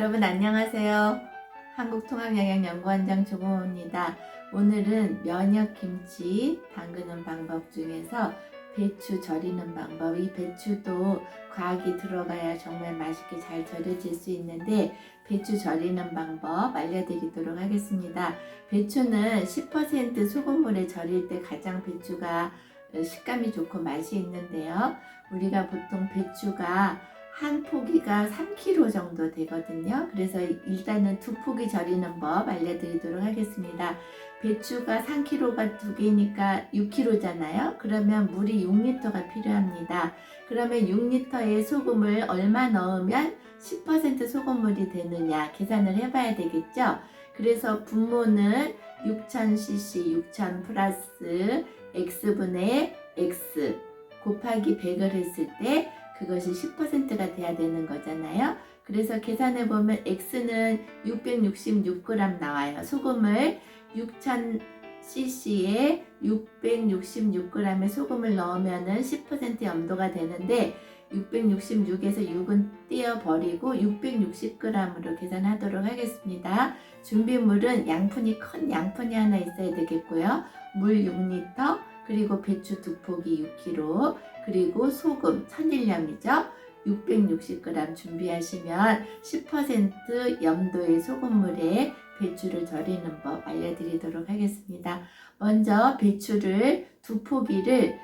여러분 안녕하세요. 한국통합영양연구원장 조공호입니다. 오늘은 면역김치 담그는 방법 중에서 배추 절이는 방법, 이 배추도 과학이 들어가야 정말 맛있게 잘 절여질 수 있는데 배추 절이는 방법 알려드리도록 하겠습니다. 배추는 10% 소금물에 절일 때 가장 배추가 식감이 좋고 맛이 있는데요. 우리가 보통 배추가 한 포기가 3kg 정도 되거든요. 그래서 일단은 두 포기 절이는 법 알려드리도록 하겠습니다. 배추가 3kg가 두 개니까 6kg잖아요. 그러면 물이 6리터가 필요합니다. 그러면 6리터에 소금을 얼마 넣으면 10% 소금물이 되느냐 계산을 해봐야 되겠죠. 그래서 분모는 6000cc, 6000 플러스 x분의 x 곱하기 100을 했을 때 그것이 10%가 돼야 되는 거잖아요. 그래서 계산해 보면 x는 666g 나와요. 소금을 6000cc에 666g의 소금을 넣으면 10% 염도가 되는데 666에서 6은 떼어버리고 660g으로 계산하도록 하겠습니다. 준비물은 양푼이 큰 양푼이 하나 있어야 되겠고요. 물 6리터, 그리고 배추 두 포기 6kg, 그리고 소금 1000g이죠. 660g 준비하시면 10% 염도의 소금물에 배추를 절이는 법 알려드리도록 하겠습니다. 먼저 배추를 두 포기를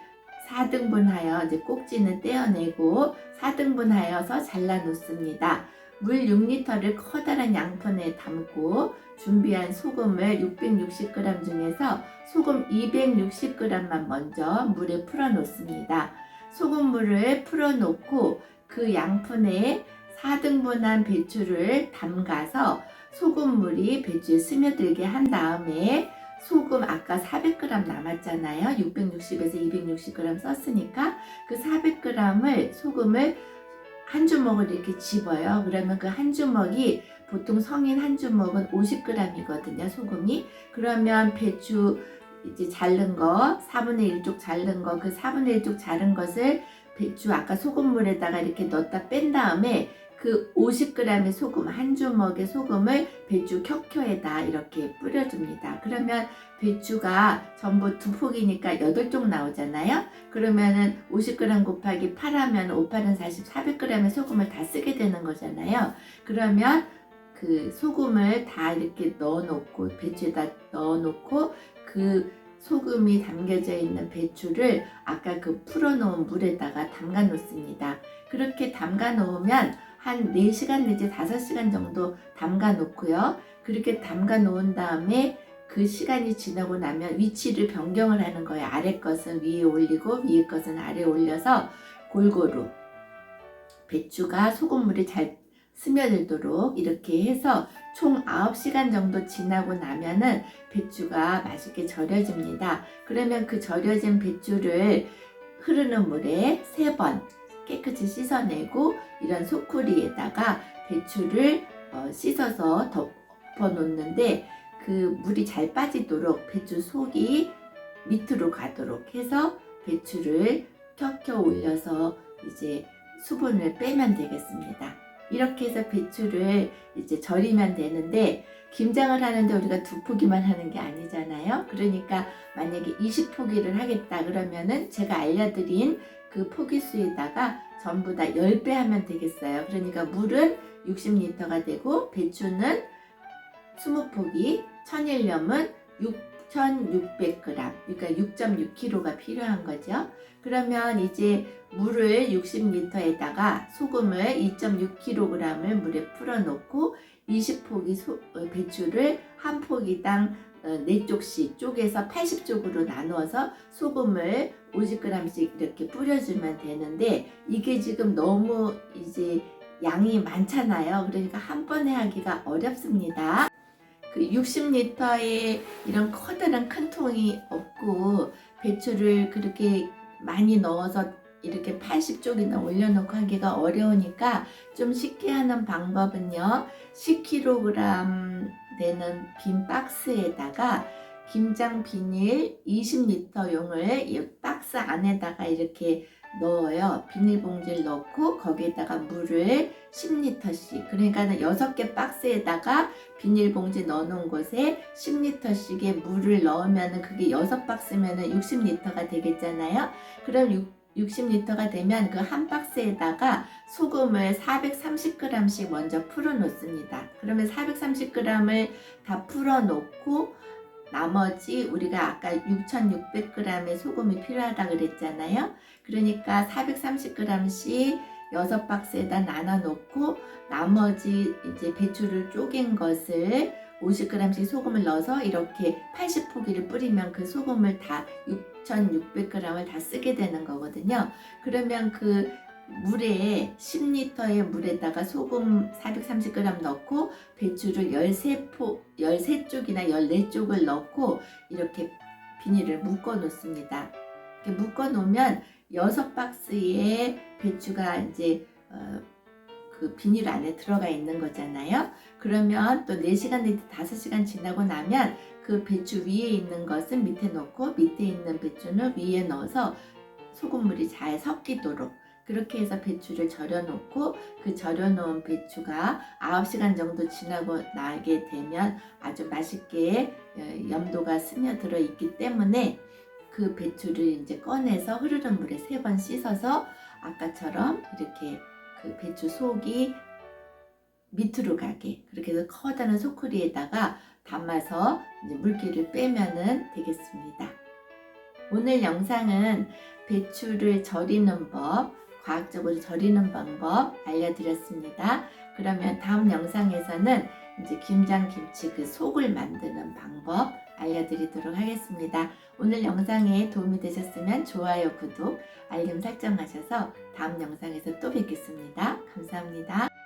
4등분하여 이제 꼭지는 떼어내고 4등분하여서 잘라 놓습니다. 물 6리터를 커다란 양푼에 담고 준비한 소금을 660g 중에서 소금 260g만 먼저 물에 풀어 놓습니다. 소금물을 풀어 놓고 그 양푼에 4등분한 배추를 담가서 소금물이 배추에 스며들게 한 다음에 소금 아까 400g 남았잖아요. 660에서 260g 썼으니까 그 400g을 소금을 한 주먹을 이렇게 집어요. 그러면 그 한 주먹이 보통 성인 한 주먹은 50g이거든요. 소금이. 그러면 배추 이제 자른 거 4분의 1쪽 자른 거 그 4분의 1쪽 자른 것을 배추 아까 소금물에다가 이렇게 넣었다 뺀 다음에 그 50g의 소금 한 주먹의 소금을 배추 켜켜에다 이렇게 뿌려줍니다. 그러면 배추가 전부 두 포기니까 8쪽 나오잖아요. 그러면은 50g 곱하기 8 하면 5, 8은 40, 400g의 소금을 다 쓰게 되는 거잖아요. 그러면 그 소금을 다 이렇게 넣어놓고 배추에다 넣어놓고 그 소금이 담겨져 있는 배추를 아까 그 풀어놓은 물에다가 담가 놓습니다. 그렇게 담가 놓으면 한 4시간 내지 5시간 정도 담가 놓고요. 그렇게 담가 놓은 다음에 그 시간이 지나고 나면 위치를 변경을 하는 거예요. 아래 것은 위에 올리고 위에 것은 아래에 올려서 골고루 배추가 소금물이 잘 스며들도록 이렇게 해서 총 9시간 정도 지나고 나면은 배추가 맛있게 절여집니다. 그러면 그 절여진 배추를 흐르는 물에 3번 깨끗이 씻어내고 이런 소쿠리에다가 배추를 씻어서 덮어 놓는데 그 물이 잘 빠지도록 배추 속이 밑으로 가도록 해서 배추를 켜켜 올려서 이제 수분을 빼면 되겠습니다. 이렇게 해서 배추를 이제 절이면 되는데 김장을 하는데 우리가 두 포기만 하는 게 아니잖아요. 그러니까 만약에 20포기를 하겠다 그러면은 제가 알려드린 그 포기수에다가 전부 다 10배 하면 되겠어요. 그러니까 물은 60리터가 되고 배추는 20포기, 천일염은 6,600g, 그러니까 6.6kg가 필요한 거죠. 그러면 이제 물을 60리터에다가 소금을 2.6kg을 물에 풀어놓고 20포기 배추를 한 포기당 4쪽씩 쪼개서 80쪽으로 나누어서 소금을 50g씩 이렇게 뿌려주면 되는데 이게 지금 너무 이제 양이 많잖아요. 그러니까 한 번에 하기가 어렵습니다. 그 60리터의 이런 커다란 큰 통이 없고 배추를 그렇게 많이 넣어서 이렇게 80쪽이나 올려놓고 하기가 어려우니까 좀 쉽게 하는 방법은요. 10kg 되는 빈 박스에다가 김장 비닐 20리터 용을 이 박스 안에다가 이렇게 넣어요. 비닐봉지를 넣고 거기에다가 물을 10리터씩, 그러니까 6개 박스에다가 비닐봉지 넣어놓은 곳에 10리터씩의 물을 넣으면 그게 6박스면 60리터가 되겠잖아요. 그럼 60리터가 되면 그 한 박스에다가 소금을 430g씩 먼저 풀어 놓습니다. 그러면 430g을 다 풀어 놓고 나머지 우리가 아까 6,600g의 소금이 필요하다 그랬잖아요. 그러니까 430g씩 6박스에다 나눠 놓고 나머지 이제 배추를 쪼갠 것을 50g씩 소금을 넣어서 이렇게 80포기를 뿌리면 그 소금을 다 6,600g을 다 쓰게 되는 거거든요. 그러면 그 물에 10리터의 물에다가 소금 430g 넣고 배추를 13쪽이나 14쪽을 넣고 이렇게 비닐을 묶어 놓습니다. 이렇게 묶어 놓으면 6박스의 배추가 이제 그 비닐 안에 들어가 있는 거잖아요. 그러면 또 4시간 내지 5시간 지나고 나면 그 배추 위에 있는 것은 밑에 놓고 밑에 있는 배추는 위에 넣어서 소금물이 잘 섞이도록 그렇게 해서 배추를 절여 놓고 그 절여 놓은 배추가 9시간 정도 지나고 나게 되면 아주 맛있게 염도가 스며들어 있기 때문에 그 배추를 이제 꺼내서 흐르는 물에 3번 씻어서 아까처럼 이렇게 그 배추 속이 밑으로 가게 그렇게 해서 커다란 소쿠리에다가 담아서 이제 물기를 빼면은 되겠습니다. 오늘 영상은 배추를 절이는 법, 과학적으로 절이는 방법 알려드렸습니다. 그러면 다음 영상에서는 이제 김장김치 그 속을 만드는 방법 알려드리도록 하겠습니다. 오늘 영상에 도움이 되셨으면 좋아요, 구독, 알림 설정하셔서 다음 영상에서 또 뵙겠습니다. 감사합니다.